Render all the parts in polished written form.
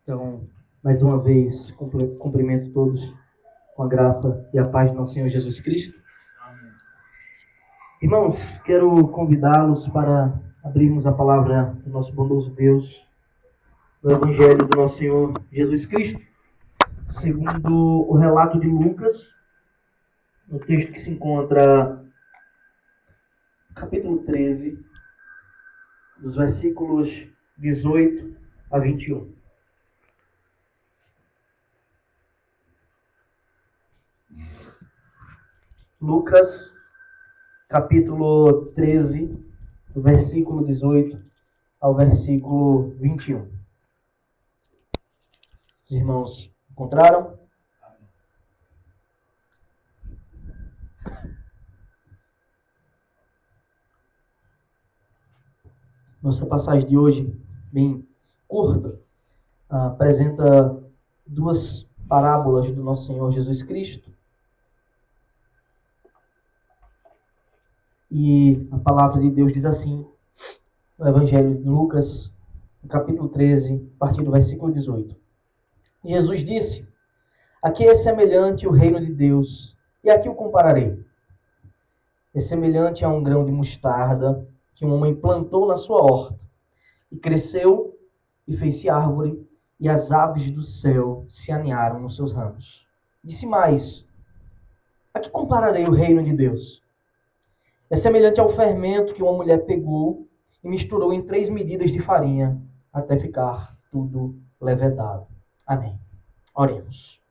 Então, mais uma vez, cumprimento todos com a graça e a paz do nosso Senhor Jesus Cristo. Irmãos, quero convidá-los para abrirmos a palavra do nosso bondoso Deus, no Evangelho do nosso Senhor Jesus Cristo, segundo o relato de Lucas, no texto que se encontra no capítulo 13, dos versículos 18 a 21. Lucas, capítulo 13, do versículo 18 ao versículo 21. Os irmãos encontraram? Nossa passagem de hoje, bem curta, apresenta duas parábolas do nosso Senhor Jesus Cristo. E a palavra de Deus diz assim, no Evangelho de Lucas, no capítulo 13, a partir do versículo 18. Jesus disse: "A que é semelhante o reino de Deus, e a que o compararei? É semelhante a um grão de mostarda que uma mãe plantou na sua horta, e cresceu e fez-se árvore, e as aves do céu se aninharam nos seus ramos. Disse mais: a que compararei o reino de Deus? É semelhante ao fermento que uma mulher pegou e misturou em 3 medidas de farinha, até ficar tudo levedado." Amém. Oremos.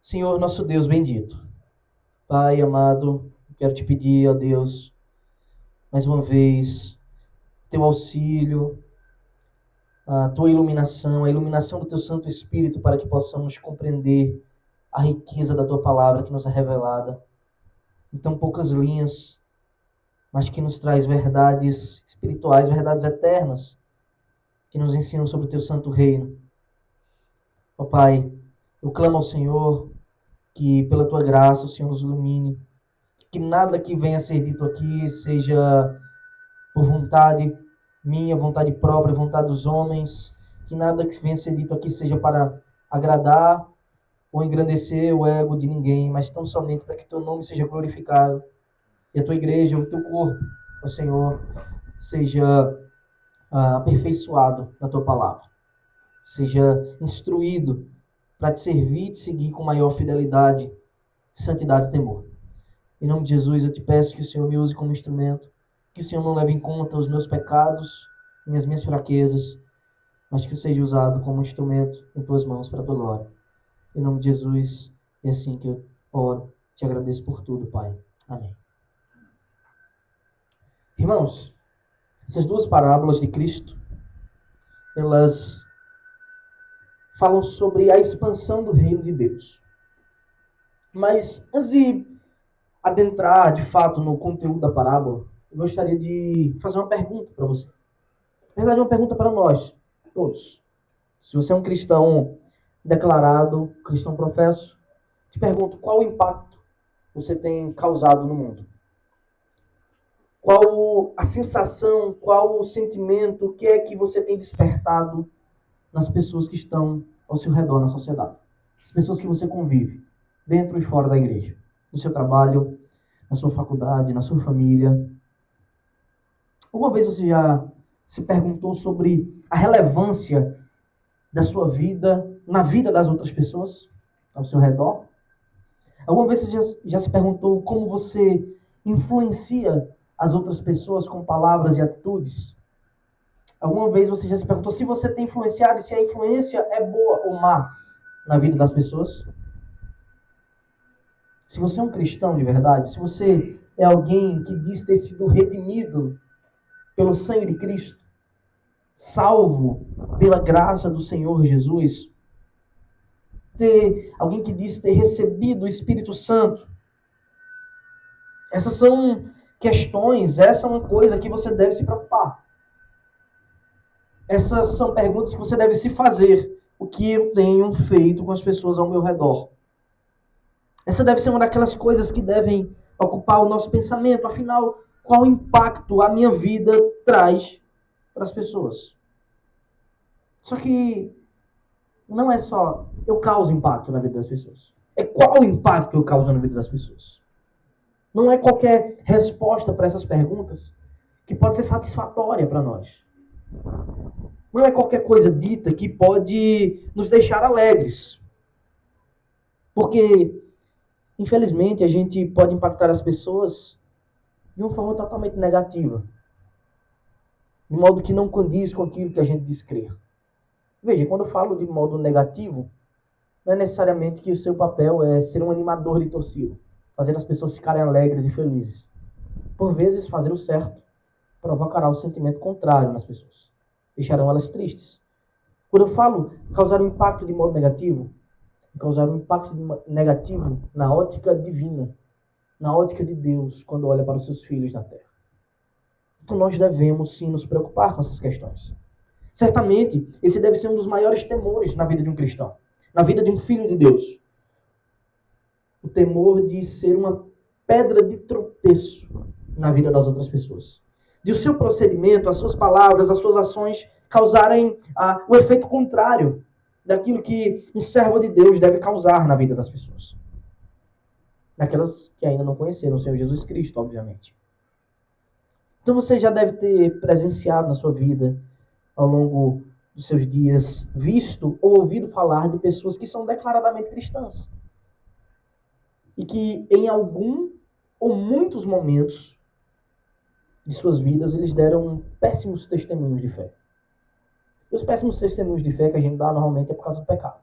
Senhor nosso Deus bendito, Pai amado, quero te pedir, ó Deus, mais uma vez, teu auxílio, a tua iluminação, a iluminação do teu Santo Espírito, para que possamos compreender a riqueza da tua palavra que nos é revelada em tão poucas linhas, mas que nos traz verdades espirituais, verdades eternas, que nos ensinam sobre o teu santo reino. Ó Pai, eu clamo ao Senhor que pela tua graça o Senhor nos ilumine, que nada que venha a ser dito aqui seja por vontade minha, vontade própria, vontade dos homens, que nada que venha a ser dito aqui seja para agradar ou engrandecer o ego de ninguém, mas tão somente para que teu nome seja glorificado e a tua igreja, o teu corpo, ó Senhor, seja aperfeiçoado na tua palavra, seja instruído para te servir e te seguir com maior fidelidade, santidade e temor. Em nome de Jesus, eu te peço que o Senhor me use como instrumento, que o Senhor não leve em conta os meus pecados e as minhas fraquezas, mas que eu seja usado como instrumento em tuas mãos para a tua glória. Em nome de Jesus, é assim que eu oro. Te agradeço por tudo, Pai. Amém. Irmãos, essas duas parábolas de Cristo, elas falam sobre a expansão do reino de Deus. Mas antes de adentrar, de fato, no conteúdo da parábola, eu gostaria de fazer uma pergunta para você. Na verdade, uma pergunta para nós, todos. Se você é um cristão declarado, cristão professo, te pergunto, qual o impacto você tem causado no mundo? Qual a sensação, qual o sentimento, o que é que você tem despertado nas pessoas que estão ao seu redor na sociedade? As pessoas que você convive, dentro e fora da igreja, no seu trabalho, na sua faculdade, na sua família. Alguma vez você já se perguntou sobre a relevância da sua vida na vida das outras pessoas ao seu redor? Alguma vez você já se perguntou como você influencia as outras pessoas com palavras e atitudes? Alguma vez você já se perguntou se você tem influenciado e se a influência é boa ou má na vida das pessoas? Se você é um cristão de verdade, se você é alguém que diz ter sido redimido pelo sangue de Cristo, salvo pela graça do Senhor Jesus, alguém que diz ter recebido o Espírito Santo, essas são questões, essa é uma coisa que você deve se preocupar. Essas são perguntas que você deve se fazer. O que eu tenho feito com as pessoas ao meu redor? Essa deve ser uma daquelas coisas que devem ocupar o nosso pensamento. Afinal, qual impacto a minha vida traz para as pessoas? Só que não é só eu causo impacto na vida das pessoas. É qual o impacto eu causo na vida das pessoas. Não é qualquer resposta para essas perguntas que pode ser satisfatória para nós. Não é qualquer coisa dita que pode nos deixar alegres. Porque, infelizmente, a gente pode impactar as pessoas de uma forma totalmente negativa. De modo que não condiz com aquilo que a gente diz crer. Veja, quando eu falo de modo negativo, não é necessariamente que o seu papel é ser um animador de torcida, fazer as pessoas ficarem alegres e felizes. Por vezes, fazer o certo provocará o sentimento contrário nas pessoas. Deixarão elas tristes. Quando eu falo causar um impacto de modo negativo, causar um impacto negativo na ótica divina, na ótica de Deus, quando olha para os seus filhos na terra. Então nós devemos sim nos preocupar com essas questões. Certamente, esse deve ser um dos maiores temores na vida de um cristão, na vida de um filho de Deus. O temor de ser uma pedra de tropeço na vida das outras pessoas. De o seu procedimento, as suas palavras, as suas ações causarem o efeito contrário daquilo que um servo de Deus deve causar na vida das pessoas. Daquelas que ainda não conheceram o Senhor Jesus Cristo, obviamente. Então você já deve ter presenciado na sua vida, ao longo dos seus dias, visto ou ouvido falar de pessoas que são declaradamente cristãs. E que em algum ou muitos momentos de suas vidas, eles deram péssimos testemunhos de fé. E os péssimos testemunhos de fé que a gente dá normalmente é por causa do pecado.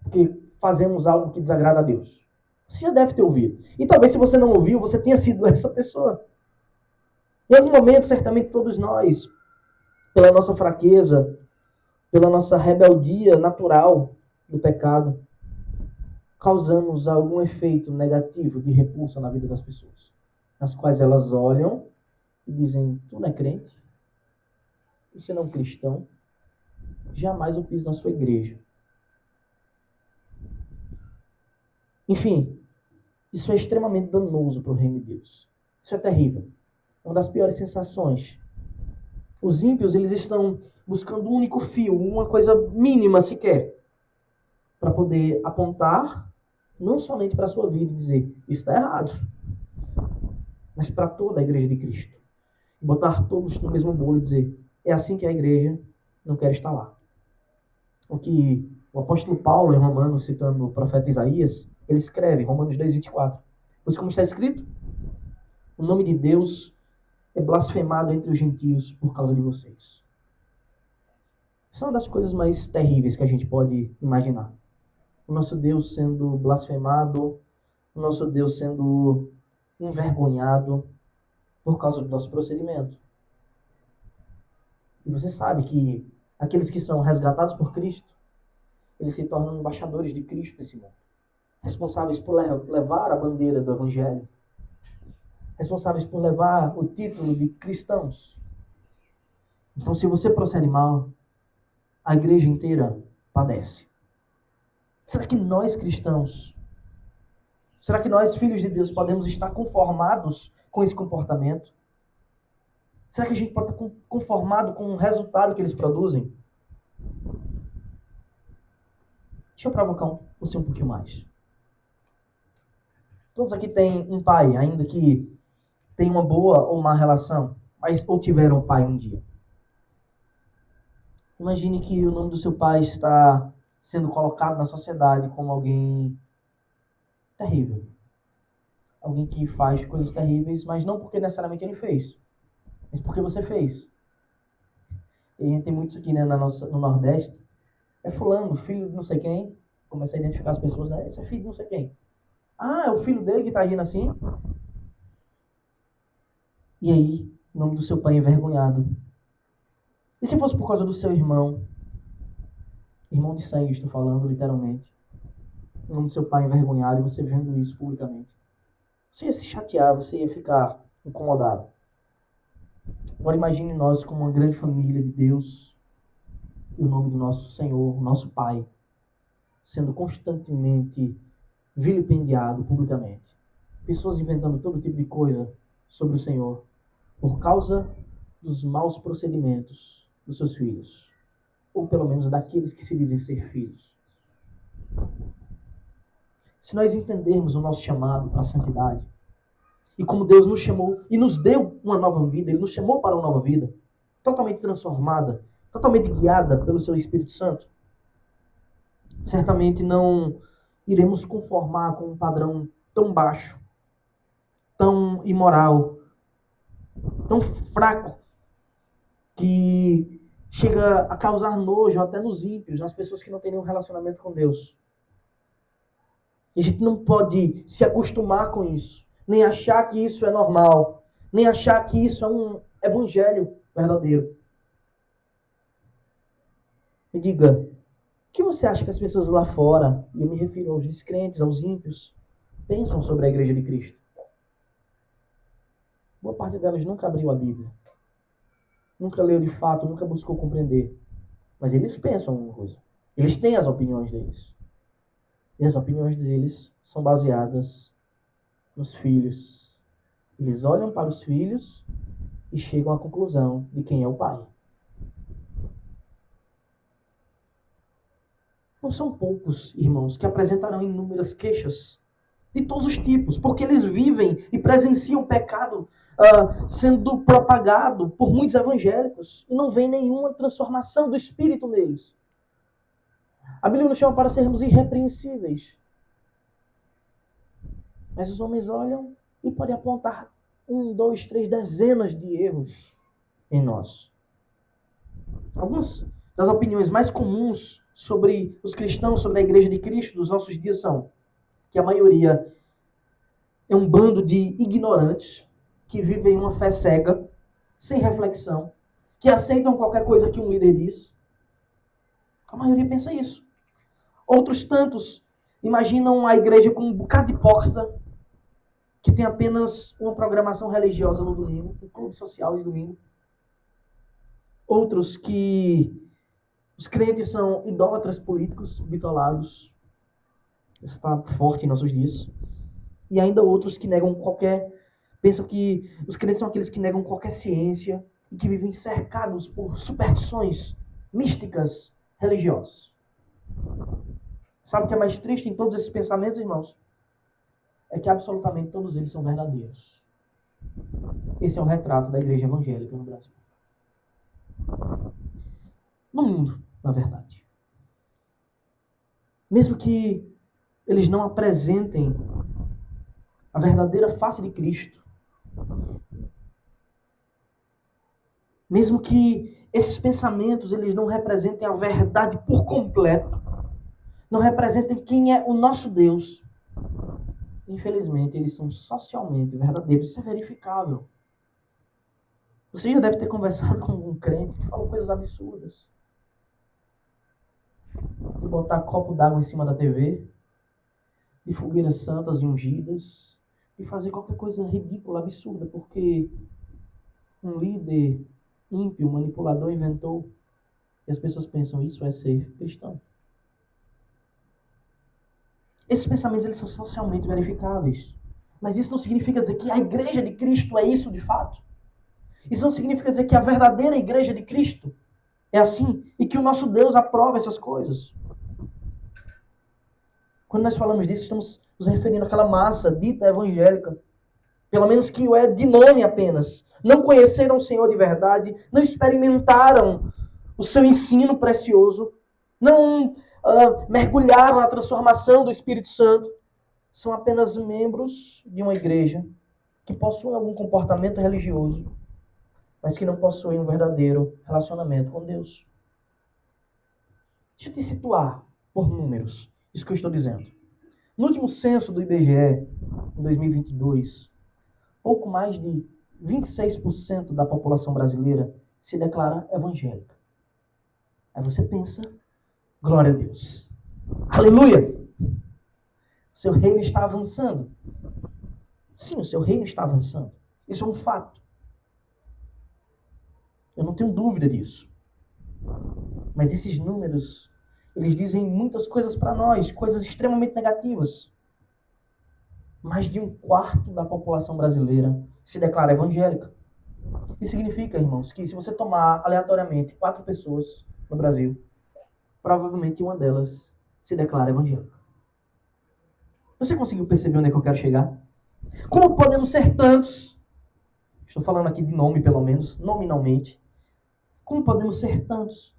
Porque fazemos algo que desagrada a Deus. Você já deve ter ouvido. E talvez se você não ouviu, você tenha sido essa pessoa. Em algum momento, certamente todos nós, pela nossa fraqueza, pela nossa rebeldia natural do pecado, causamos algum efeito negativo de repulsa na vida das pessoas, nas quais elas olham e dizem, tu não é crente? E se não é cristão, jamais eu piso na sua igreja. Enfim, isso é extremamente danoso para o reino de Deus. Isso é terrível. É uma das piores sensações. Os ímpios, eles estão buscando um único fio, uma coisa mínima sequer, para poder apontar não somente para a sua vida e dizer, isso está errado, mas para toda a igreja de Cristo. Botar todos no mesmo bolo e dizer, é assim que a igreja não quer estar lá. O que o apóstolo Paulo, em Romanos, citando o profeta Isaías, ele escreve, Romanos 2:24. Pois como está escrito, o nome de Deus é blasfemado entre os gentios por causa de vocês. Isso é uma das coisas mais terríveis que a gente pode imaginar. O nosso Deus sendo blasfemado, o nosso Deus sendo envergonhado por causa do nosso procedimento. E você sabe que aqueles que são resgatados por Cristo, eles se tornam embaixadores de Cristo nesse mundo. Responsáveis por levar a bandeira do Evangelho. Responsáveis por levar o título de cristãos. Então, se você procede mal, a igreja inteira padece. Será que nós cristãos, será que nós, filhos de Deus, podemos estar conformados com esse comportamento? Será que a gente pode estar conformado com o resultado que eles produzem? Deixa eu provocar você um pouquinho mais. Todos aqui têm um pai, ainda que tenham uma boa ou má relação, mas ou tiveram um pai um dia. Imagine que o nome do seu pai está sendo colocado na sociedade como alguém terrível. Alguém que faz coisas terríveis, mas não porque necessariamente ele fez, mas porque você fez. E a gente tem muito isso aqui, né, no Nordeste. É fulano, filho de não sei quem. Começa a identificar as pessoas, né? Esse é filho de não sei quem. Ah, é o filho dele que está agindo assim? E aí, o nome do seu pai é envergonhado. E se fosse por causa do seu irmão? Irmão de sangue, estou falando, literalmente. O nome do seu pai é envergonhado e você vendo isso publicamente. Você ia se chatear, você ia ficar incomodado. Agora imagine nós como uma grande família de Deus e o nome do nosso Senhor, nosso Pai, sendo constantemente vilipendiado publicamente. Pessoas inventando todo tipo de coisa sobre o Senhor por causa dos maus procedimentos dos seus filhos. ou pelo menos daqueles que se dizem ser filhos. Se nós entendermos o nosso chamado para a santidade, e como Deus nos chamou e nos deu uma nova vida, Ele nos chamou para uma nova vida, totalmente transformada, totalmente guiada pelo Seu Espírito Santo, certamente não iremos conformar com um padrão tão baixo, tão imoral, tão fraco, que chega a causar nojo até nos ímpios, nas pessoas que não têm nenhum relacionamento com Deus. A gente não pode se acostumar com isso, nem achar que isso é normal, nem achar que isso é um evangelho verdadeiro. Me diga, o que você acha que as pessoas lá fora, e eu me refiro aos descrentes, aos ímpios, pensam sobre a Igreja de Cristo? Boa parte delas nunca abriu a Bíblia, nunca leu de fato, nunca buscou compreender. Mas eles pensam alguma coisa. Eles têm as opiniões deles. E as opiniões deles são baseadas nos filhos. Eles olham para os filhos e chegam à conclusão de quem é o pai. Não são poucos, irmãos, que apresentarão inúmeras queixas de todos os tipos, porque eles vivem e presenciam o pecado sendo propagado por muitos evangélicos e não vem nenhuma transformação do espírito neles. A Bíblia nos chama para sermos irrepreensíveis. Mas os homens olham e podem apontar 1, 2, 3 dezenas de erros em nós. Algumas das opiniões mais comuns sobre os cristãos, sobre a Igreja de Cristo dos nossos dias são que a maioria é um bando de ignorantes que vivem uma fé cega, sem reflexão, que aceitam qualquer coisa que um líder diz. A maioria pensa isso. Outros tantos imaginam a igreja como um bocado de hipócrita, que tem apenas uma programação religiosa no domingo, um clube social de domingo. Outros que os crentes são idólatras políticos, bitolados. Isso está forte em nossos dias. E ainda outros que negam pensam que os crentes são aqueles que negam qualquer ciência e que vivem cercados por superstições místicas religiosas. Sabe o que é mais triste em todos esses pensamentos, irmãos? É que absolutamente todos eles são verdadeiros. Esse é o retrato da igreja evangélica no Brasil. No mundo, na verdade. Mesmo que eles não apresentem a verdadeira face de Cristo, mesmo que esses pensamentos eles não representem a verdade por completo, não representem quem é o nosso Deus, infelizmente eles são socialmente verdadeiros. Isso é verificável. Você já deve ter conversado com um crente que falou coisas absurdas. De botar copo d'água em cima da TV, de fogueiras santas e ungidas, de fazer qualquer coisa ridícula, absurda, porque um líder ímpio, manipulador, inventou. E as pessoas pensam, isso é ser cristão. Esses pensamentos eles são socialmente verificáveis. Mas isso não significa dizer que a igreja de Cristo é isso de fato. Isso não significa dizer que a verdadeira igreja de Cristo é assim e que o nosso Deus aprova essas coisas. Quando nós falamos disso, estamos nos referindo àquela massa dita evangélica, pelo menos que o é de nome apenas. Não conheceram o Senhor de verdade, não experimentaram o seu ensino precioso, não mergulharam na transformação do Espírito Santo. São apenas membros de uma igreja que possuem algum comportamento religioso, mas que não possuem um verdadeiro relacionamento com Deus. Deixa eu te situar por números, isso que eu estou dizendo. No último censo do IBGE, em 2022, pouco mais de 26% da população brasileira se declara evangélica. Aí você pensa, glória a Deus. Aleluia! Seu reino está avançando. Sim, o seu reino está avançando. Isso é um fato. Eu não tenho dúvida disso. Mas esses números, eles dizem muitas coisas para nós, coisas extremamente negativas. Mais de 1/4 da população brasileira se declara evangélica. Isso significa, irmãos, que se você tomar aleatoriamente 4 pessoas no Brasil, provavelmente uma delas se declara evangélica. Você conseguiu perceber onde é que eu quero chegar? Como podemos ser tantos? Estou falando aqui de nome, pelo menos, nominalmente. Como podemos ser tantos?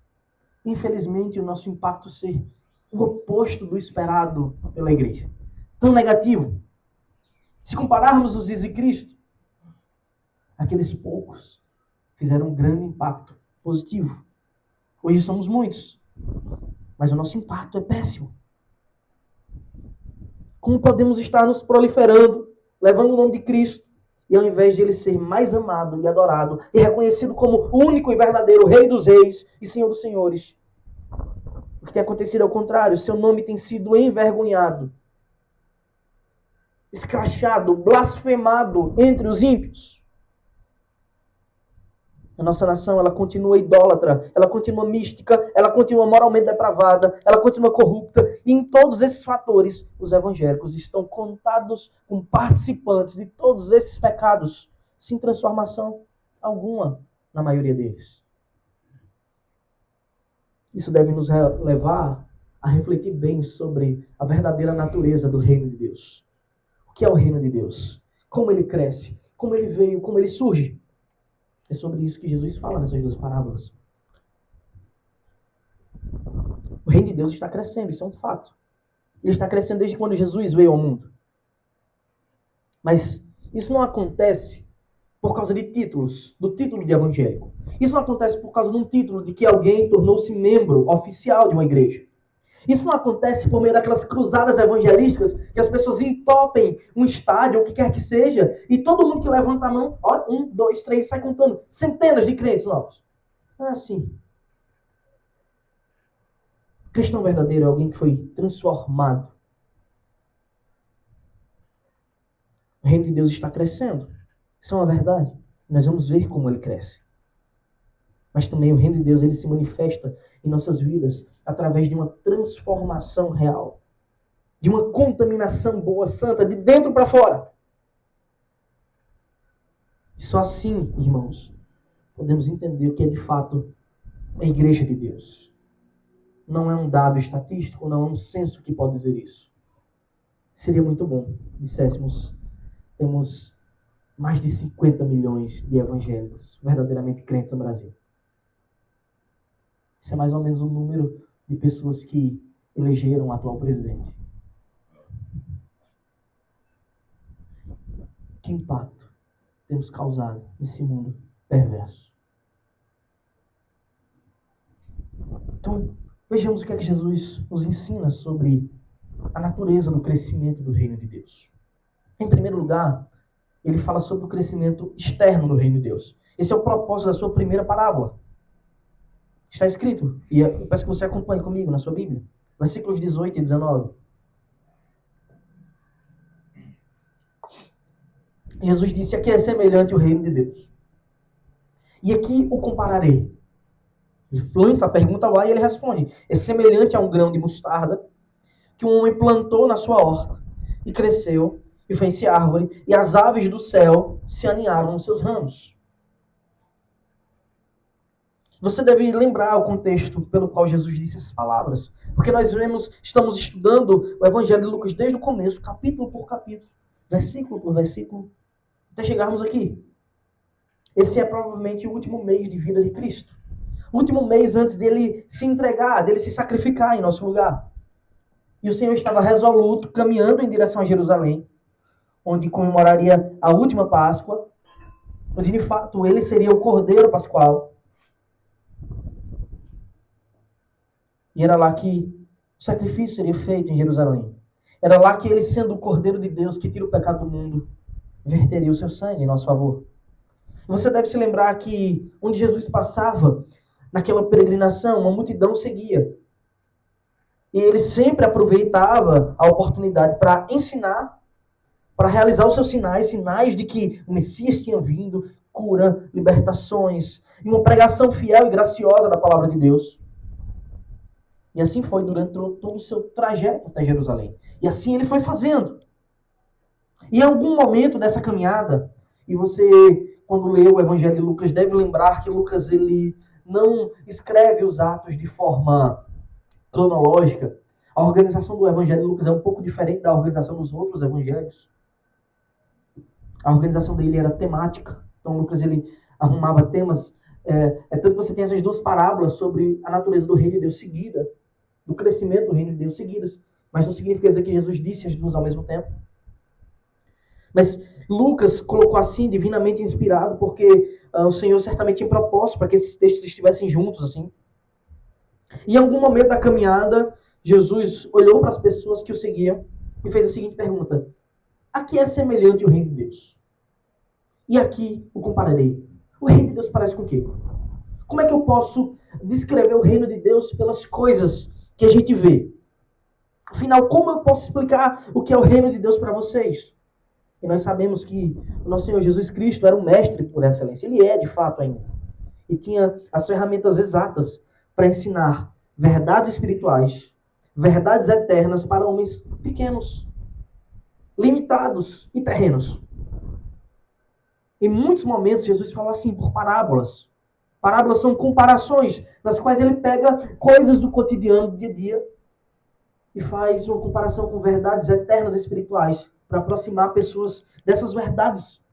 Infelizmente, o nosso impacto ser o oposto do esperado pela igreja. Tão negativo. Se compararmos os dias de Cristo, aqueles poucos fizeram um grande impacto positivo. Hoje somos muitos, mas o nosso impacto é péssimo. Como podemos estar nos proliferando, levando o nome de Cristo, e ao invés de ele ser mais amado e adorado, e reconhecido como o único e verdadeiro Rei dos Reis e Senhor dos Senhores, o que tem acontecido é o contrário. Seu nome tem sido envergonhado, escrachado, blasfemado entre os ímpios. A nossa nação, ela continua idólatra, ela continua mística, ela continua moralmente depravada, ela continua corrupta. E em todos esses fatores, os evangélicos estão contados como participantes de todos esses pecados, sem transformação alguma na maioria deles. Isso deve nos levar a refletir bem sobre a verdadeira natureza do reino de Deus. O que é o reino de Deus? Como ele cresce? Como ele veio? Como ele surge? É sobre isso que Jesus fala nessas duas parábolas. O reino de Deus está crescendo, isso é um fato. Ele está crescendo desde quando Jesus veio ao mundo. Mas isso não acontece por causa de títulos, do título de evangélico. Isso não acontece por causa de um título de que alguém tornou-se membro oficial de uma igreja. Isso não acontece por meio daquelas cruzadas evangelísticas que as pessoas entopem um estádio, ou o que quer que seja, e todo mundo que levanta a mão, ó, 1, 2, 3, sai contando centenas de crentes novos. Não é assim. O cristão verdadeiro é alguém que foi transformado. O reino de Deus está crescendo. Isso é uma verdade. Nós vamos ver como ele cresce. Mas também o reino de Deus, ele se manifesta em nossas vidas através de uma transformação real. De uma contaminação boa, santa, de dentro para fora. E só assim, irmãos, podemos entender o que é de fato a igreja de Deus. Não é um dado estatístico, não é um censo que pode dizer isso. Seria muito bom, disséssemos, temos mais de 50 milhões de evangélicos verdadeiramente crentes no Brasil. Isso é mais ou menos o número de pessoas que elegeram o atual presidente. Que impacto temos causado nesse mundo perverso? Então, vejamos o que é que Jesus nos ensina sobre a natureza do crescimento do reino de Deus. Em primeiro lugar, ele fala sobre o crescimento externo do reino de Deus. Esse é o propósito da sua primeira parábola. Está escrito, e eu peço que você acompanhe comigo na sua Bíblia. Versículos 18 e 19. Jesus disse, aqui é semelhante o reino de Deus. E aqui o compararei. Ele lança a pergunta ao ar e ele responde. É semelhante a um grão de mostarda que um homem plantou na sua horta e cresceu e fez-se árvore e as aves do céu se aninharam nos seus ramos. Você deve lembrar o contexto pelo qual Jesus disse essas palavras. Porque nós estamos estudando o Evangelho de Lucas desde o começo, capítulo por capítulo, versículo por versículo, até chegarmos aqui. Esse é provavelmente o último mês de vida de Cristo. O último mês antes dele se entregar, dele se sacrificar em nosso lugar. E o Senhor estava resoluto, caminhando em direção a Jerusalém, onde comemoraria a última Páscoa, onde de fato ele seria o Cordeiro Pascual. E era lá que o sacrifício seria feito em Jerusalém. Era lá que ele, sendo o Cordeiro de Deus que tira o pecado do mundo, verteria o seu sangue em nosso favor. Você deve se lembrar que onde Jesus passava, naquela peregrinação, uma multidão seguia. E ele sempre aproveitava a oportunidade para ensinar, para realizar os seus sinais, sinais de que o Messias tinha vindo, cura, libertações, e uma pregação fiel e graciosa da palavra de Deus. E assim foi durante todo o seu trajeto até Jerusalém. E assim ele foi fazendo. E em algum momento dessa caminhada, e você, quando lê o Evangelho de Lucas, deve lembrar que Lucas, ele não escreve os atos de forma cronológica. A organização do Evangelho de Lucas é um pouco diferente da organização dos outros evangelhos. A organização dele era temática. Então Lucas ele arrumava temas. Tanto que você tem essas duas parábolas sobre a natureza do reino de Deus seguida, do crescimento do reino de Deus seguidas. Mas não significa dizer que Jesus disse as duas ao mesmo tempo. Mas Lucas colocou assim, divinamente inspirado, porque o Senhor certamente tinha propósito para que esses textos estivessem juntos, assim. E em algum momento da caminhada, Jesus olhou para as pessoas que o seguiam e fez a seguinte pergunta: a que é semelhante o reino de Deus? E aqui o compararei. O reino de Deus parece com o quê? Como é que eu posso descrever o reino de Deus pelas coisas que a gente vê? Afinal, como eu posso explicar o que é o reino de Deus para vocês? E nós sabemos que o nosso Senhor Jesus Cristo era um mestre por excelência. Ele é, de fato, ainda. E tinha as ferramentas exatas para ensinar verdades espirituais, verdades eternas para homens pequenos, limitados e terrenos. Em muitos momentos, Jesus falou assim, por parábolas. Parábolas são comparações, nas quais ele pega coisas do cotidiano, do dia a dia, e faz uma comparação com verdades eternas e espirituais, para aproximar pessoas dessas verdades,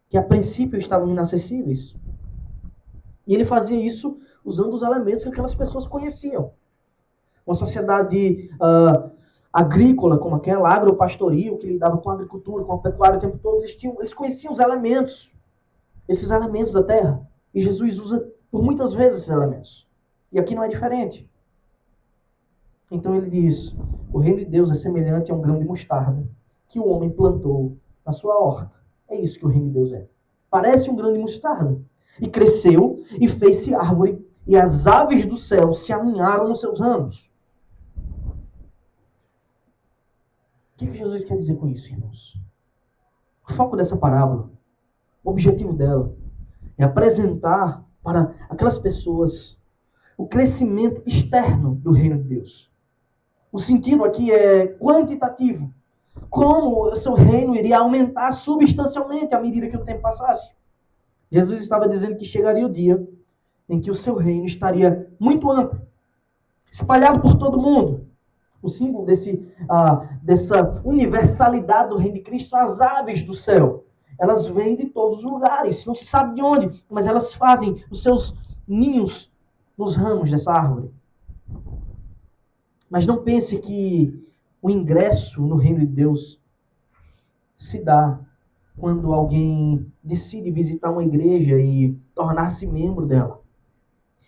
que a princípio estavam inacessíveis. E ele fazia isso usando os elementos que aquelas pessoas conheciam. Uma sociedade agrícola como aquela, agropastoril, que lidava com a agricultura, com a pecuária o tempo todo, eles conheciam os elementos, esses elementos da terra. E Jesus usa por muitas vezes esses elementos. E aqui não é diferente. Então ele diz, o reino de Deus é semelhante a um grão de mostarda que o homem plantou na sua horta. É isso que o reino de Deus é. Parece um grão de mostarda. E cresceu e fez-se árvore, e as aves do céu se aninharam nos seus ramos. O que Jesus quer dizer com isso, irmãos? O foco dessa parábola, o objetivo dela, é apresentar para aquelas pessoas o crescimento externo do reino de Deus. O sentido aqui é quantitativo. Como o seu reino iria aumentar substancialmente à medida que o tempo passasse. Jesus estava dizendo que chegaria o dia em que o seu reino estaria muito amplo, espalhado por todo mundo. O símbolo dessa universalidade do reino de Cristo são as aves do céu. Elas vêm de todos os lugares, não se sabe de onde, mas elas fazem os seus ninhos nos ramos dessa árvore. Mas não pense que o ingresso no reino de Deus se dá quando alguém decide visitar uma igreja e tornar-se membro dela.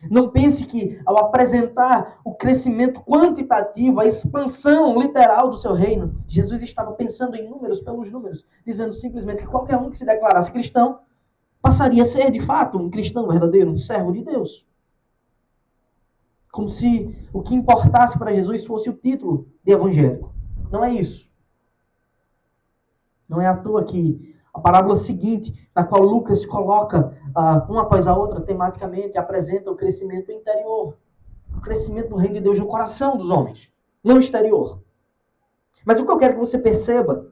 Não pense que ao apresentar o crescimento quantitativo, a expansão literal do seu reino, Jesus estava pensando em números pelos números, dizendo simplesmente que qualquer um que se declarasse cristão passaria a ser de fato um cristão verdadeiro, um servo de Deus. Como se o que importasse para Jesus fosse o título de evangélico. Não é isso. Não é à toa que a parábola seguinte, na qual Lucas coloca uma após a outra, tematicamente, apresenta o crescimento interior. O crescimento do reino de Deus no coração dos homens, não exterior. Mas o que eu quero que você perceba,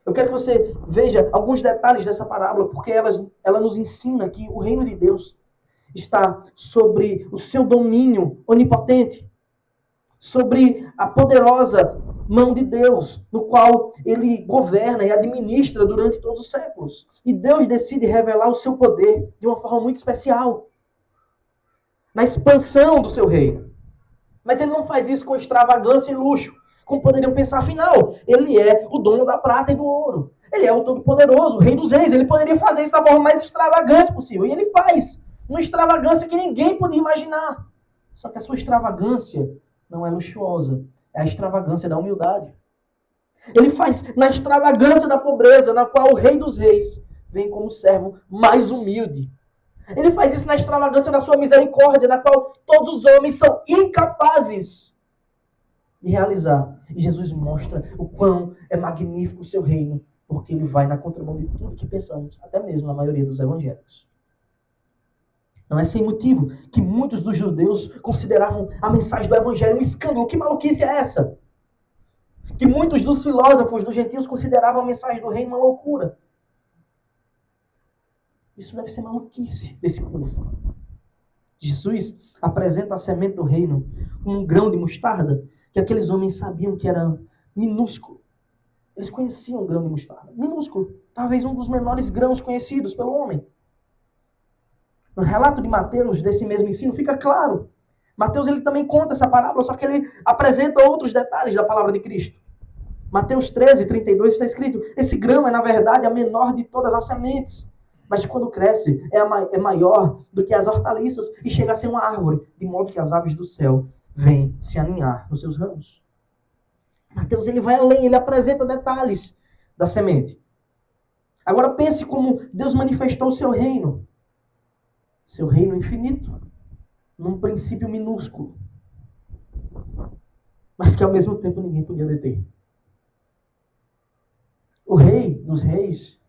eu quero que você veja alguns detalhes dessa parábola, porque ela nos ensina que o reino de Deus está sobre o seu domínio onipotente, sobre a poderosa mão de Deus, no qual ele governa e administra durante todos os séculos. E Deus decide revelar o seu poder de uma forma muito especial, na expansão do seu reino. Mas ele não faz isso com extravagância e luxo, como poderiam pensar. Afinal, ele é o dono da prata e do ouro. Ele é o Todo-Poderoso, o Rei dos Reis. Ele poderia fazer isso da forma mais extravagante possível. E ele faz. Uma extravagância que ninguém podia imaginar. Só que a sua extravagância não é luxuosa. É a extravagância da humildade. Ele faz na extravagância da pobreza, na qual o Rei dos Reis vem como servo mais humilde. Ele faz isso na extravagância da sua misericórdia, na qual todos os homens são incapazes de realizar. E Jesus mostra o quão é magnífico o seu reino, porque ele vai na contramão de tudo que pensamos, até mesmo na maioria dos evangélicos. Não é sem motivo que muitos dos judeus consideravam a mensagem do evangelho um escândalo. Que maluquice é essa? Que muitos dos filósofos dos gentios consideravam a mensagem do reino uma loucura. Isso deve ser maluquice desse povo. Jesus apresenta a semente do reino como um grão de mostarda, que aqueles homens sabiam que era minúsculo. Eles conheciam o grão de mostarda, minúsculo, talvez um dos menores grãos conhecidos pelo homem. No relato de Mateus, desse mesmo ensino, fica claro. Mateus ele também conta essa parábola, só que ele apresenta outros detalhes da palavra de Cristo. Mateus 13:32 está escrito: esse grão é, na verdade, a menor de todas as sementes, mas quando cresce é maior do que as hortaliças e chega a ser uma árvore, de modo que as aves do céu vêm se aninhar nos seus ramos. Mateus ele vai além, ele apresenta detalhes da semente. Agora pense como Deus manifestou o seu reino infinito, num princípio minúsculo, mas que ao mesmo tempo ninguém podia deter. O rei dos reis,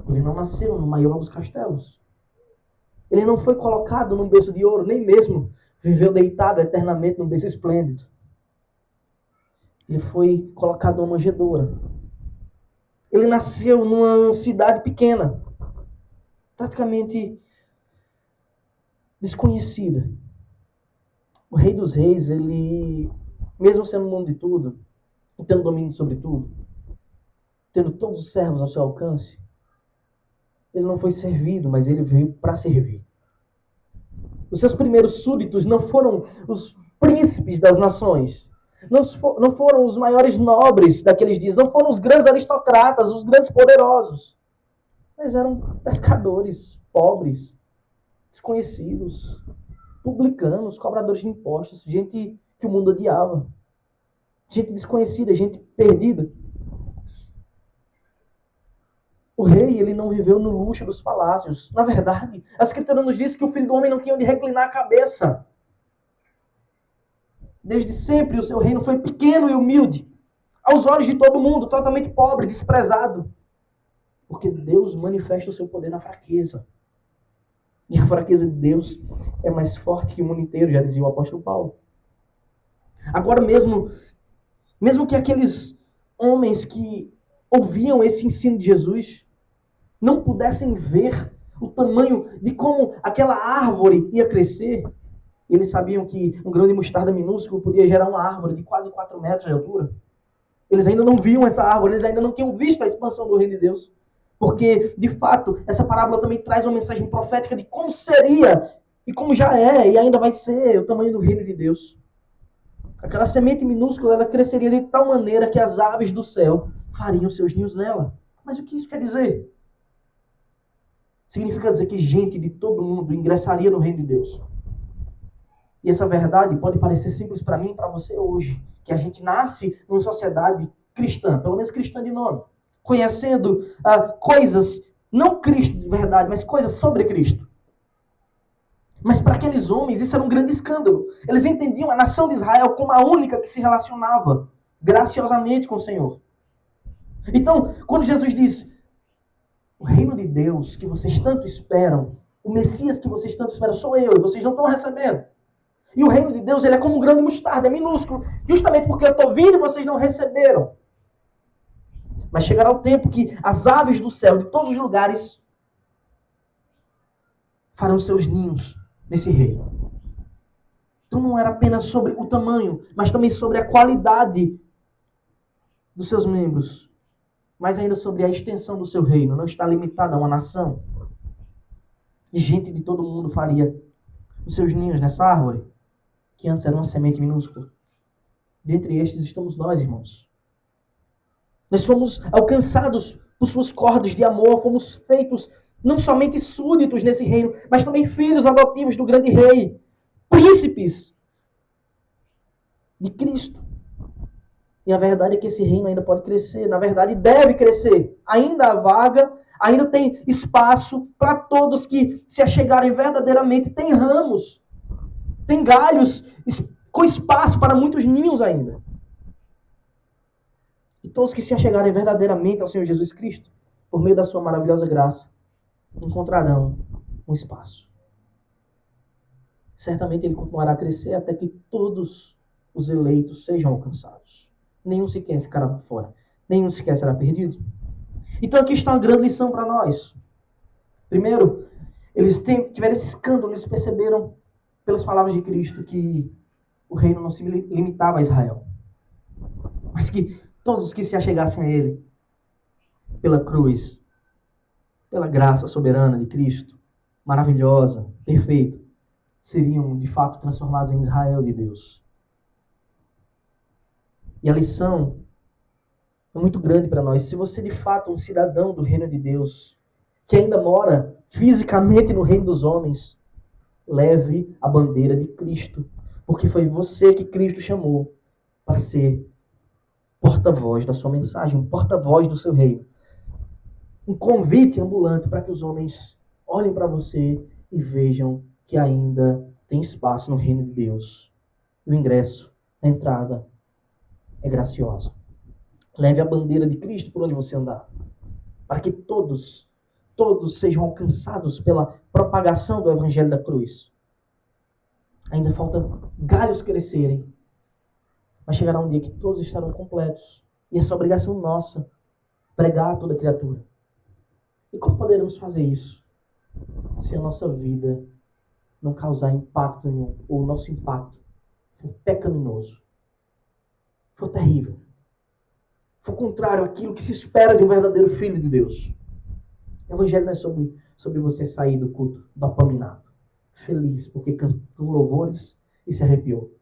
ele não nasceu no maior dos castelos. Ele não foi colocado num berço de ouro, nem mesmo viveu deitado eternamente num berço esplêndido. Ele foi colocado numa manjedoura. Ele nasceu numa cidade pequena, praticamente desconhecida. O rei dos reis, ele, mesmo sendo o dono de tudo, e tendo domínio sobre tudo, tendo todos os servos ao seu alcance, ele não foi servido, mas ele veio para servir. Os seus primeiros súditos não foram os príncipes das nações, não foram os maiores nobres daqueles dias, não foram os grandes aristocratas, os grandes poderosos, mas eram pescadores, pobres, desconhecidos, publicanos, cobradores de impostos, gente que o mundo odiava, gente desconhecida, gente perdida. O rei, ele não viveu no luxo dos palácios. Na verdade, a Escritura nos diz que o Filho do Homem não tinha onde reclinar a cabeça. Desde sempre o seu reino foi pequeno e humilde, aos olhos de todo mundo, totalmente pobre, desprezado. Porque Deus manifesta o seu poder na fraqueza. E a fraqueza de Deus é mais forte que o mundo inteiro, já dizia o apóstolo Paulo. Agora mesmo que aqueles homens que ouviam esse ensino de Jesus não pudessem ver o tamanho de como aquela árvore ia crescer, eles sabiam que um grão de mostarda minúsculo podia gerar uma árvore de quase 4 metros de altura. Eles ainda não viam essa árvore, eles ainda não tinham visto a expansão do reino de Deus. Porque, de fato, essa parábola também traz uma mensagem profética de como seria, e como já é, e ainda vai ser, o tamanho do reino de Deus. Aquela semente minúscula, ela cresceria de tal maneira que as aves do céu fariam seus ninhos nela. Mas o que isso quer dizer? Significa dizer que gente de todo mundo ingressaria no reino de Deus. E essa verdade pode parecer simples para mim e para você hoje, que a gente nasce numa sociedade cristã, pelo menos cristã de nome, conhecendo coisas, não Cristo de verdade, mas coisas sobre Cristo. Mas para aqueles homens isso era um grande escândalo. Eles entendiam a nação de Israel como a única que se relacionava graciosamente com o Senhor. Então, quando Jesus diz: o reino de Deus que vocês tanto esperam, o Messias que vocês tanto esperam sou eu, e vocês não estão recebendo. E o reino de Deus, ele é como um grão de mostarda, é minúsculo, justamente porque eu estou vindo e vocês não receberam. Mas chegará o tempo que as aves do céu, de todos os lugares, farão seus ninhos nesse reino. Então não era apenas sobre o tamanho, mas também sobre a qualidade dos seus membros, mas ainda sobre a extensão do seu reino. Não está limitada a uma nação. E gente de todo mundo faria os seus ninhos nessa árvore, que antes era uma semente minúscula. Dentre estes estamos nós, irmãos. Nós fomos alcançados por suas cordas de amor, fomos feitos não somente súditos nesse reino, mas também filhos adotivos do grande rei, príncipes de Cristo. E a verdade é que esse reino ainda pode crescer, na verdade deve crescer. Ainda há vaga, ainda tem espaço para todos que se achegarem verdadeiramente. Tem ramos, tem galhos com espaço para muitos ninhos ainda. E todos que se achegarem verdadeiramente ao Senhor Jesus Cristo, por meio da sua maravilhosa graça, encontrarão um espaço. Certamente ele continuará a crescer até que todos os eleitos sejam alcançados. Nenhum sequer ficará fora. Nenhum sequer será perdido. Então aqui está uma grande lição para nós. Primeiro, eles tiveram esse escândalo, eles perceberam pelas palavras de Cristo, que o reino não se limitava a Israel, mas que todos os que se achegassem a ele, pela cruz, pela graça soberana de Cristo, maravilhosa, perfeita, seriam de fato transformados em Israel de Deus. E a lição é muito grande para nós. Se você de fato é um cidadão do reino de Deus, que ainda mora fisicamente no reino dos homens, leve a bandeira de Cristo, porque foi você que Cristo chamou para ser porta-voz da sua mensagem, um porta-voz do seu reino. Um convite ambulante para que os homens olhem para você e vejam que ainda tem espaço no reino de Deus. O ingresso, a entrada é graciosa. Leve a bandeira de Cristo por onde você andar, para que todos sejam alcançados pela propagação do evangelho da cruz. Ainda falta galhos crescerem, mas chegará um dia que todos estarão completos. E essa é obrigação nossa, pregar a toda criatura. E como poderemos fazer isso? Se a nossa vida não causar impacto nenhum, ou o nosso impacto for pecaminoso, for terrível, for contrário àquilo que se espera de um verdadeiro filho de Deus. O evangelho não é sobre você sair do culto dopaminado, feliz porque cantou louvores e se arrepiou.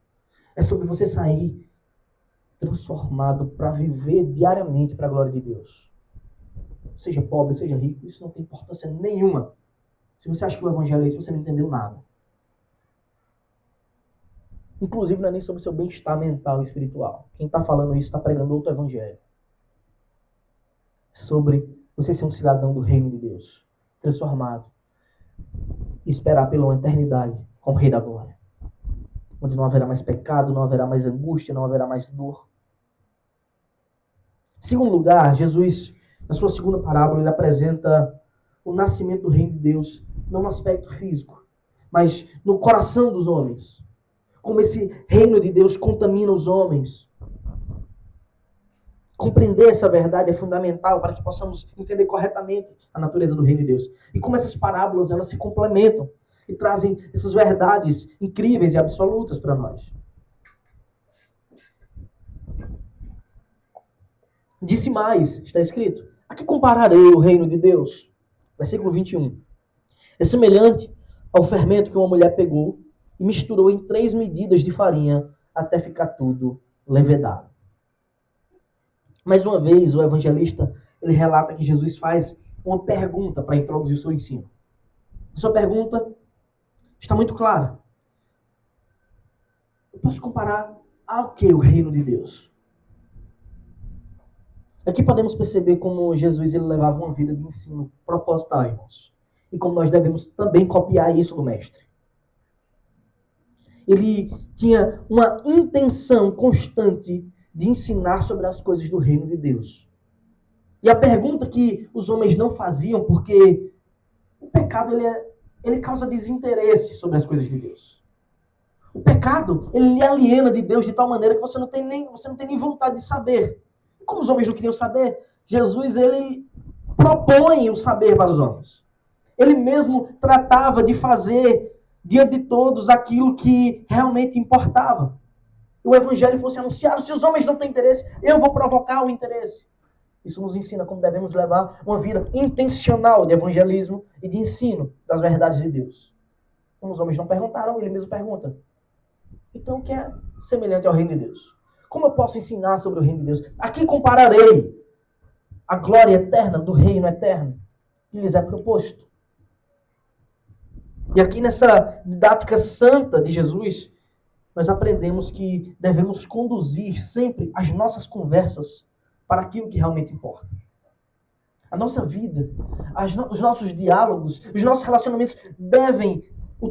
É sobre você sair transformado para viver diariamente para a glória de Deus. Seja pobre, seja rico, isso não tem importância nenhuma. Se você acha que o evangelho é isso, você não entendeu nada. Inclusive, não é nem sobre o seu bem-estar mental e espiritual. Quem está falando isso está pregando outro evangelho. Sobre você ser um cidadão do reino de Deus, transformado, e esperar pela eternidade com o Rei da Glória, onde não haverá mais pecado, não haverá mais angústia, não haverá mais dor. Em segundo lugar, Jesus, na sua segunda parábola, ele apresenta o nascimento do reino de Deus, não no aspecto físico, mas no coração dos homens. Como esse reino de Deus contamina os homens. Compreender essa verdade é fundamental para que possamos entender corretamente a natureza do reino de Deus. E como essas parábolas, elas se complementam e trazem essas verdades incríveis e absolutas para nós. Disse mais, está escrito: a que compararei o reino de Deus? Versículo 21. É semelhante ao fermento que uma mulher pegou e misturou em 3 medidas de farinha até ficar tudo levedado. Mais uma vez, o evangelista ele relata que Jesus faz uma pergunta para introduzir o seu ensino. Sua pergunta está muito clara. Eu posso comparar ao que o reino de Deus? Aqui podemos perceber como Jesus ele levava uma vida de ensino proposital, irmãos. E como nós devemos também copiar isso do Mestre. Ele tinha uma intenção constante de ensinar sobre as coisas do reino de Deus. E a pergunta que os homens não faziam, porque o pecado ele causa desinteresse sobre as coisas de Deus. O pecado, ele lhe aliena de Deus de tal maneira que você não tem nem vontade de saber. E como os homens não queriam saber, Jesus ele propõe o saber para os homens. Ele mesmo tratava de fazer diante de todos aquilo que realmente importava. O evangelho fosse anunciado. Se os homens não têm interesse, eu vou provocar o interesse. Isso nos ensina como devemos levar uma vida intencional de evangelismo e de ensino das verdades de Deus. Como os homens não perguntaram, ele mesmo pergunta. Então, o que é semelhante ao reino de Deus? Como eu posso ensinar sobre o reino de Deus? A que compararei a glória eterna do reino eterno que lhes é proposto? E aqui nessa didática santa de Jesus, nós aprendemos que devemos conduzir sempre as nossas conversas para aquilo que realmente importa. A nossa vida, os nossos diálogos, os nossos relacionamentos nós devemos o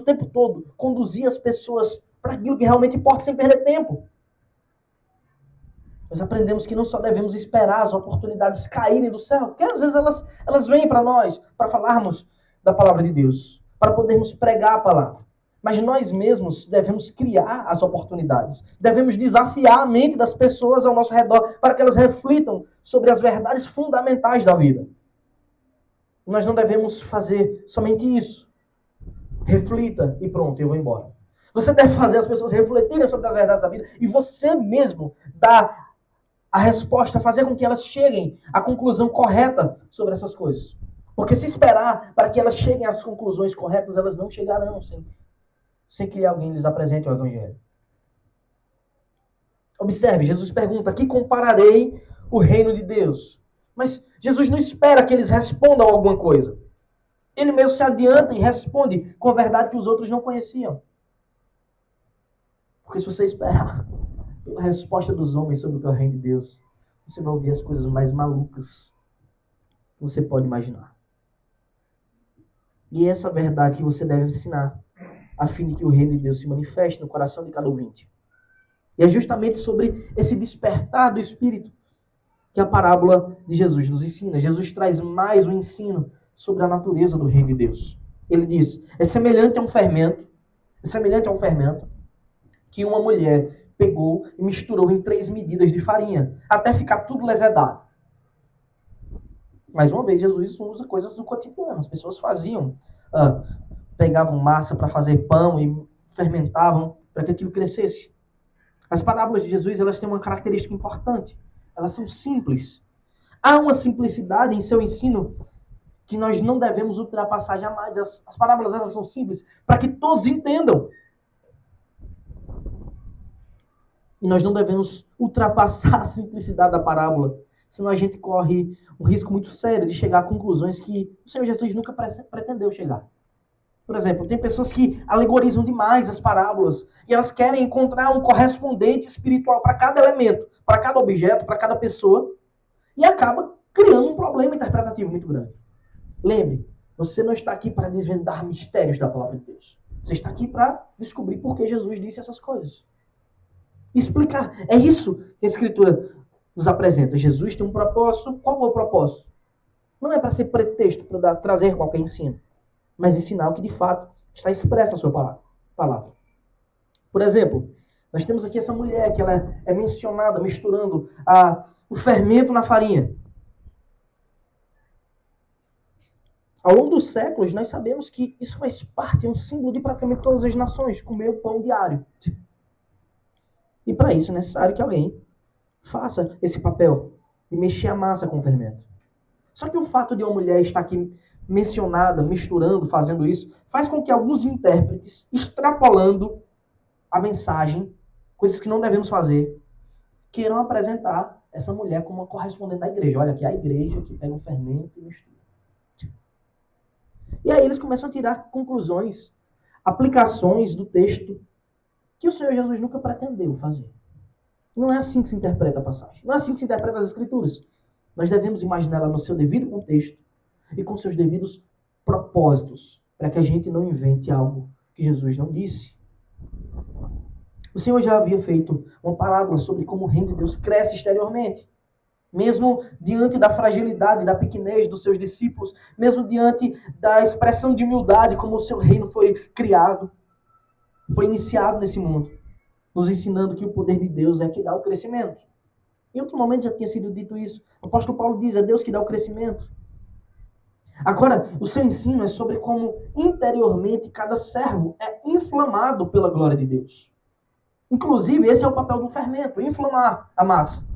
tempo todo conduzir as pessoas para aquilo que realmente importa sem perder tempo. Nós aprendemos que não só devemos esperar as oportunidades caírem do céu, porque às vezes elas vêm para nós, para falarmos da palavra de Deus, para podermos pregar a palavra. Mas nós mesmos devemos criar as oportunidades. Devemos desafiar a mente das pessoas ao nosso redor para que elas reflitam sobre as verdades fundamentais da vida. Nós não devemos fazer somente isso. reflita e pronto, eu vou embora. Você deve fazer as pessoas refletirem sobre as verdades da vida e você mesmo dar a resposta, fazer com que elas cheguem à conclusão correta sobre essas coisas. Porque se esperar para que elas cheguem às conclusões corretas, elas não chegarão sem que alguém lhes apresente o Evangelho. Observe, Jesus pergunta, que compararei o reino de Deus? Mas Jesus não espera que eles respondam alguma coisa. Ele mesmo se adianta e responde com a verdade que os outros não conheciam. Porque se você esperar pela resposta dos homens sobre o que é o reino de Deus, você vai ouvir as coisas mais malucas que você pode imaginar. E é essa verdade que você deve ensinar, a fim de que o reino de Deus se manifeste no coração de cada ouvinte. E é justamente sobre esse despertar do Espírito que a parábola de Jesus nos ensina. Jesus traz mais um ensino sobre a natureza do reino de Deus. Ele diz, é semelhante a um fermento que uma mulher pegou e misturou em 3 medidas de farinha, até ficar tudo levedado. Mais uma vez, Jesus usa coisas do cotidiano. As pessoas pegavam massa para fazer pão e fermentavam para que aquilo crescesse. As parábolas de Jesus, elas têm uma característica importante. Elas são simples. Há uma simplicidade em seu ensino que nós não devemos ultrapassar jamais. As parábolas, elas são simples para que todos entendam. E nós não devemos ultrapassar a simplicidade da parábola, senão a gente corre um risco muito sério de chegar a conclusões que o Senhor Jesus nunca pretendeu chegar. Por exemplo, tem pessoas que alegorizam demais as parábolas e elas querem encontrar um correspondente espiritual para cada elemento, para cada objeto, para cada pessoa, e acaba criando um problema interpretativo muito grande. Lembre, você não está aqui para desvendar mistérios da palavra de Deus. Você está aqui para descobrir por que Jesus disse essas coisas. Explicar. É isso que a Escritura nos apresenta. Jesus tem um propósito. Qual é o propósito? Não é para ser pretexto, para trazer qualquer ensino, mas ensinar o que de fato está expresso na sua palavra. Por exemplo, nós temos aqui essa mulher que ela é mencionada misturando o fermento na farinha. Ao longo dos séculos, nós sabemos que isso faz parte, é um símbolo de praticamente todas as nações, comer o pão diário. E para isso é necessário que alguém faça esse papel de mexer a massa com o fermento. Só que o fato de uma mulher estar aqui mencionada, misturando, fazendo isso, faz com que alguns intérpretes, extrapolando a mensagem, coisas que não devemos fazer, queiram apresentar essa mulher como uma correspondente da igreja. Olha, aqui é a igreja que pega o fermento e mistura. E aí eles começam a tirar conclusões, aplicações do texto que o Senhor Jesus nunca pretendeu fazer. Não é assim que se interpreta a passagem. Não é assim que se interpreta as Escrituras. Nós devemos imaginá-la no seu devido contexto e com seus devidos propósitos, para que a gente não invente algo que Jesus não disse. O Senhor já havia feito uma parábola sobre como o reino de Deus cresce exteriormente. Mesmo diante da fragilidade, da pequenez dos seus discípulos, mesmo diante da expressão de humildade, como o seu reino foi criado, foi iniciado nesse mundo, nos ensinando que o poder de Deus é que dá o crescimento. Em outro momento já tinha sido dito isso. O apóstolo Paulo diz, é Deus que dá o crescimento. Agora, o seu ensino é sobre como interiormente cada servo é inflamado pela glória de Deus. Inclusive, esse é o papel do fermento, inflamar a massa.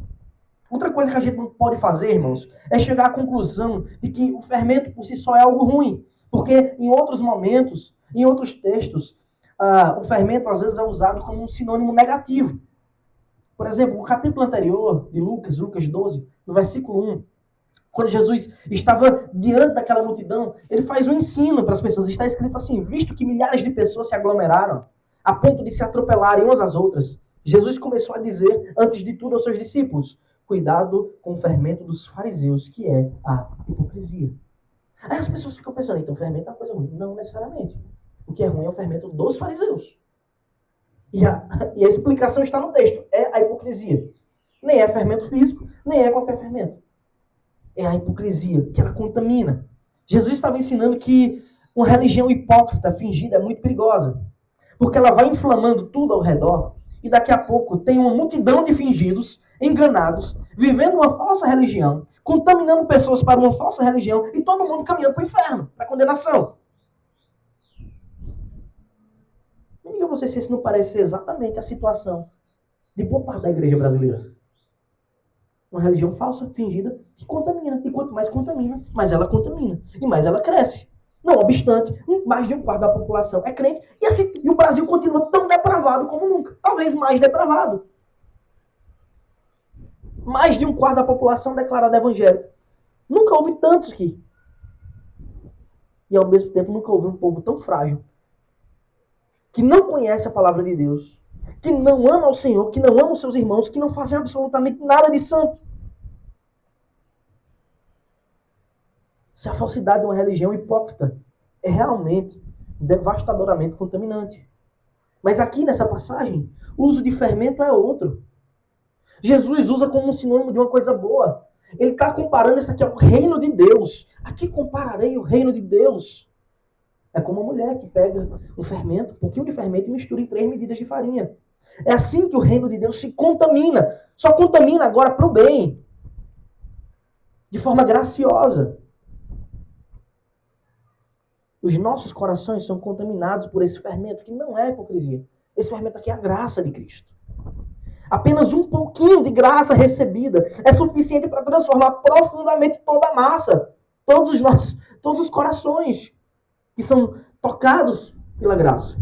Outra coisa que a gente não pode fazer, irmãos, é chegar à conclusão de que o fermento por si só é algo ruim. Porque em outros momentos, em outros textos, o fermento às vezes é usado como um sinônimo negativo. Por exemplo, no capítulo anterior de Lucas 12, no versículo 1, quando Jesus estava diante daquela multidão, ele faz um ensino para as pessoas. Está escrito assim, visto que milhares de pessoas se aglomeraram a ponto de se atropelarem umas às outras, Jesus começou a dizer, antes de tudo, aos seus discípulos, cuidado com o fermento dos fariseus, que é a hipocrisia. Aí as pessoas ficam pensando, então fermento é uma coisa ruim. Não necessariamente. O que é ruim é o fermento dos fariseus. E a explicação está no texto. É a hipocrisia. Nem é fermento físico, nem é qualquer fermento. É a hipocrisia, que ela contamina. Jesus estava ensinando que uma religião hipócrita, fingida, é muito perigosa. Porque ela vai inflamando tudo ao redor e daqui a pouco tem uma multidão de fingidos, enganados, vivendo uma falsa religião, contaminando pessoas para uma falsa religião e todo mundo caminhando para o inferno, para a condenação. para você se isso não parece ser exatamente a situação de boa parte da igreja brasileira. Uma religião falsa, fingida, que contamina. E quanto mais contamina, mais ela contamina. E mais ela cresce. Não obstante, mais de um quarto da população é crente. E o Brasil continua tão depravado como nunca. Talvez mais depravado. Mais de um quarto da população declarada evangélica. Nunca houve tantos aqui. E ao mesmo tempo nunca houve um povo tão frágil. Que não conhece a palavra de Deus. Que não ama o Senhor, que não ama os seus irmãos, que não fazem absolutamente nada de santo. Se a falsidade de uma religião hipócrita é realmente devastadoramente contaminante. Mas aqui nessa passagem, o uso de fermento é outro. Jesus usa como um sinônimo de uma coisa boa. Ele está comparando isso aqui ao reino de Deus. Aqui compararei o reino de Deus. É como uma mulher que pega um fermento, um pouquinho de fermento e mistura em 3 medidas de farinha. É assim que o reino de Deus se contamina. Só contamina agora para o bem. De forma graciosa. Os nossos corações são contaminados por esse fermento, que não é hipocrisia. Esse fermento aqui é a graça de Cristo. Apenas um pouquinho de graça recebida é suficiente para transformar profundamente toda a massa. Todos os corações que são tocados pela graça.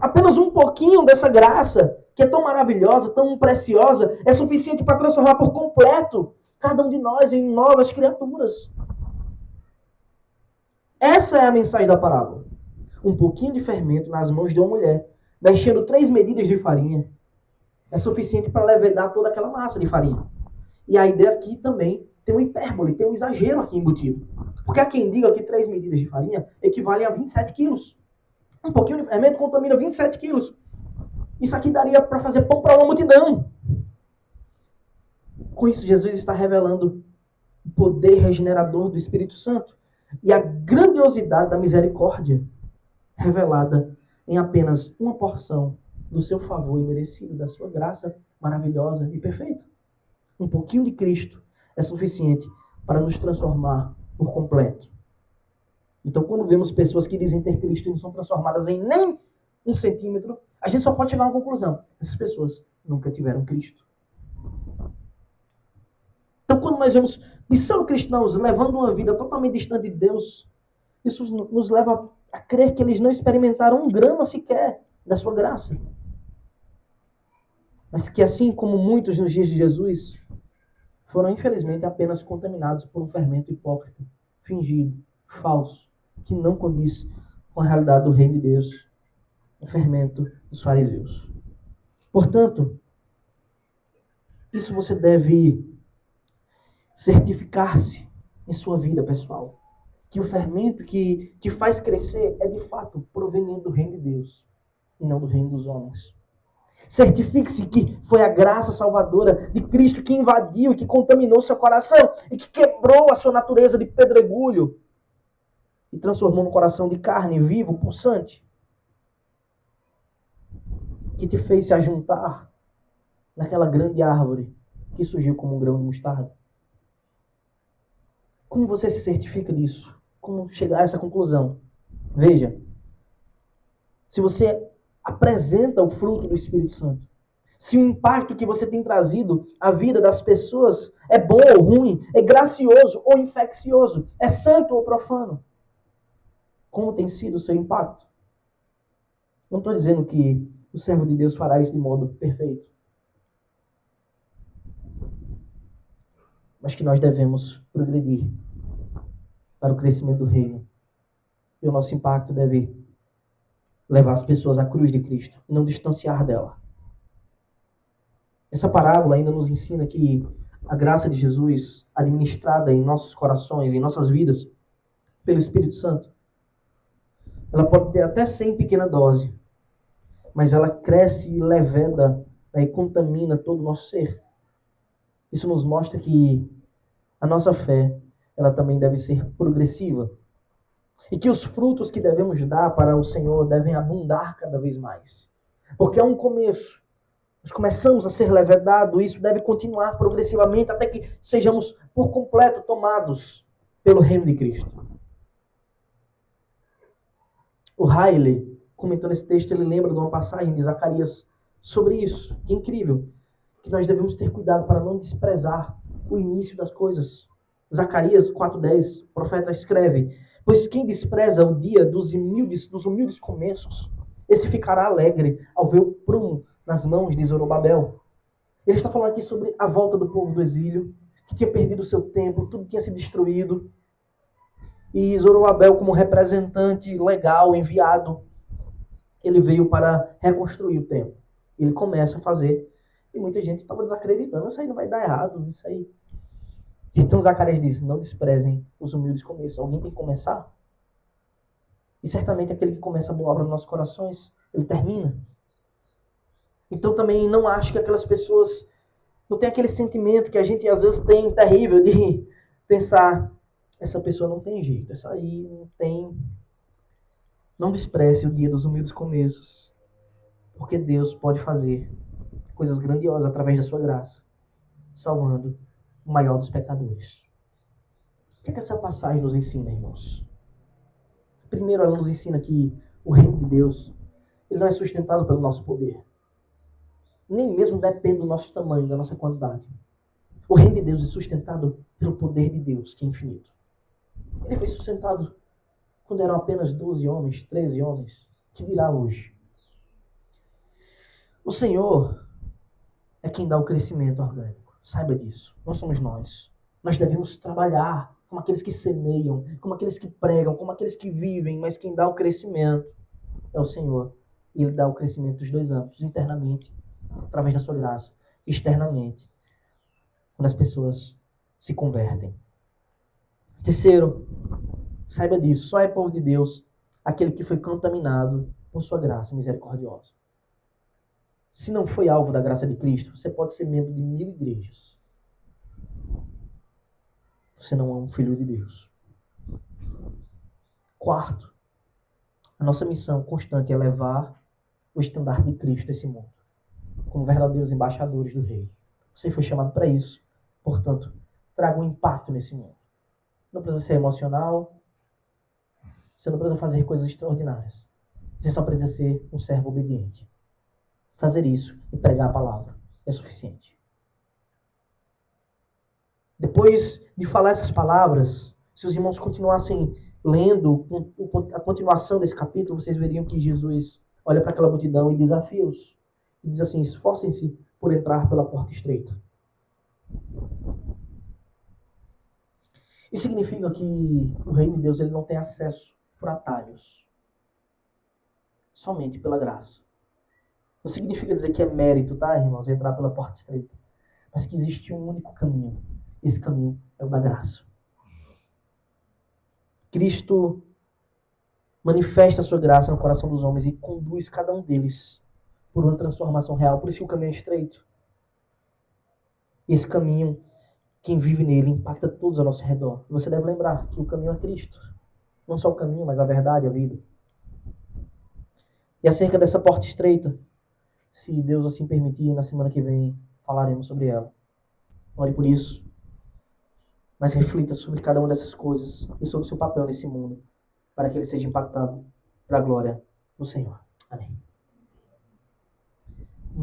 Apenas um pouquinho dessa graça, que é tão maravilhosa, tão preciosa, é suficiente para transformar por completo cada um de nós em novas criaturas. Essa é a mensagem da parábola. Um pouquinho de fermento nas mãos de uma mulher, mexendo 3 medidas de farinha, é suficiente para levedar toda aquela massa de farinha. E a ideia aqui também tem um hipérbole, tem um exagero aqui embutido. Porque há quem diga que 3 medidas de farinha equivalem a 27 quilos. Um pouquinho de fermento contamina 27 quilos. Isso aqui daria para fazer pão para uma multidão. Com isso, Jesus está revelando o poder regenerador do Espírito Santo e a grandiosidade da misericórdia revelada em apenas uma porção do seu favor imerecido, da sua graça maravilhosa e perfeita. Um pouquinho de Cristo é suficiente para nos transformar por completo. Então, quando vemos pessoas que dizem ter Cristo e não são transformadas em nem 1 centímetro, a gente só pode chegar a uma conclusão. Essas pessoas nunca tiveram Cristo. Então, quando nós vemos cristãos levando uma vida totalmente distante de Deus, isso nos leva a crer que eles não experimentaram um grama sequer da sua graça. Mas que assim como muitos nos dias de Jesus, foram infelizmente apenas contaminados por um fermento hipócrita, fingido, falso, que não condiz com a realidade do reino de Deus, o fermento dos fariseus. Portanto, isso você deve certificar-se em sua vida pessoal. Que o fermento que te faz crescer é de fato proveniente do reino de Deus e não do reino dos homens. Certifique-se que foi a graça salvadora de Cristo que invadiu e que contaminou seu coração e que quebrou a sua natureza de pedregulho e transformou num coração de carne vivo, pulsante, que te fez se ajuntar naquela grande árvore que surgiu como um grão de mostarda. Como você se certifica disso? Como chegar a essa conclusão? Veja, se você apresenta o fruto do Espírito Santo, se o impacto que você tem trazido à vida das pessoas é bom ou ruim, é gracioso ou infeccioso, é santo ou profano, como tem sido o seu impacto? Não estou dizendo que o servo de Deus fará isso de modo perfeito, mas que nós devemos progredir para o crescimento do reino. E o nosso impacto deve levar as pessoas à cruz de Cristo e não distanciar dela. Essa parábola ainda nos ensina que a graça de Jesus, administrada em nossos corações, em nossas vidas, pelo Espírito Santo, ela pode ter até 100 em pequena dose, mas ela cresce e leveda, e contamina todo o nosso ser. Isso nos mostra que a nossa fé, ela também deve ser progressiva. E que os frutos que devemos dar para o Senhor devem abundar cada vez mais. Porque é um começo. Nós começamos a ser levedados, e isso deve continuar progressivamente até que sejamos por completo tomados pelo reino de Cristo. O Riley, comentando esse texto, ele lembra de uma passagem de Zacarias sobre isso. Que é incrível. Que nós devemos ter cuidado para não desprezar o início das coisas. Zacarias 4:10, o profeta escreve: pois quem despreza o dia dos humildes começos, esse ficará alegre ao ver o prumo nas mãos de Zorobabel. Ele está falando aqui sobre a volta do povo do exílio, que tinha perdido o seu templo, tudo tinha sido destruído. E Zorobabel, como representante legal, enviado, ele veio para reconstruir o templo. Ele começa a fazer, e muita gente estava desacreditando, isso aí não vai dar errado, isso aí. Então Zacarias diz, não desprezem os humildes começos. Alguém tem que começar. E certamente aquele que começa a boa obra nos nossos corações, ele termina. Então também não acho que aquelas pessoas não tem aquele sentimento que a gente às vezes tem terrível de pensar, essa pessoa não tem jeito, essa aí não tem. Não despreze o dia dos humildes começos, porque Deus pode fazer coisas grandiosas através da sua graça, salvando o maior dos pecadores. O que é que essa passagem nos ensina, irmãos? Primeiro, ela nos ensina que o reino de Deus, ele não é sustentado pelo nosso poder. Nem mesmo depende do nosso tamanho, da nossa quantidade. O reino de Deus é sustentado pelo poder de Deus, que é infinito. Ele foi sustentado quando eram apenas 12 homens, 13 homens. Que dirá hoje? O Senhor é quem dá o crescimento orgânico. Saiba disso. Não somos nós. Nós devemos trabalhar como aqueles que semeiam, como aqueles que pregam, como aqueles que vivem, mas quem dá o crescimento é o Senhor. E Ele dá o crescimento dos dois âmbitos, internamente, através da sua graça, externamente, quando as pessoas se convertem. Terceiro, saiba disso, só é povo de Deus aquele que foi contaminado por sua graça misericordiosa. Se não foi alvo da graça de Cristo, você pode ser membro de 1000 igrejas. Você não é um filho de Deus. Quarto, a nossa missão constante é levar o estandarte de Cristo a esse mundo, como verdadeiros embaixadores do Rei. Você foi chamado para isso, portanto, traga um impacto nesse mundo. Não precisa ser emocional, você não precisa fazer coisas extraordinárias. Você só precisa ser um servo obediente. Fazer isso e pregar a palavra é suficiente. Depois de falar essas palavras, se os irmãos continuassem lendo a continuação desse capítulo, vocês veriam que Jesus olha para aquela multidão e desafia-os. E diz assim, esforcem-se por entrar pela porta estreita. Isso significa que o reino de Deus ele não tem acesso por atalhos. Somente pela graça. Não significa dizer que é mérito, tá, irmãos, entrar pela porta estreita. Mas que existe um único caminho. Esse caminho é o da graça. Cristo manifesta a sua graça no coração dos homens e conduz cada um deles por uma transformação real. Por isso que o caminho é estreito. Esse caminho, quem vive nele, impacta todos ao nosso redor. Você deve lembrar que o caminho é Cristo. Não só o caminho, mas a verdade, a vida. E acerca dessa porta estreita, se Deus assim permitir, na semana que vem falaremos sobre ela. Ore por isso. Mas reflita sobre cada uma dessas coisas e sobre o seu papel nesse mundo, para que ele seja impactado para a glória do Senhor. Amém.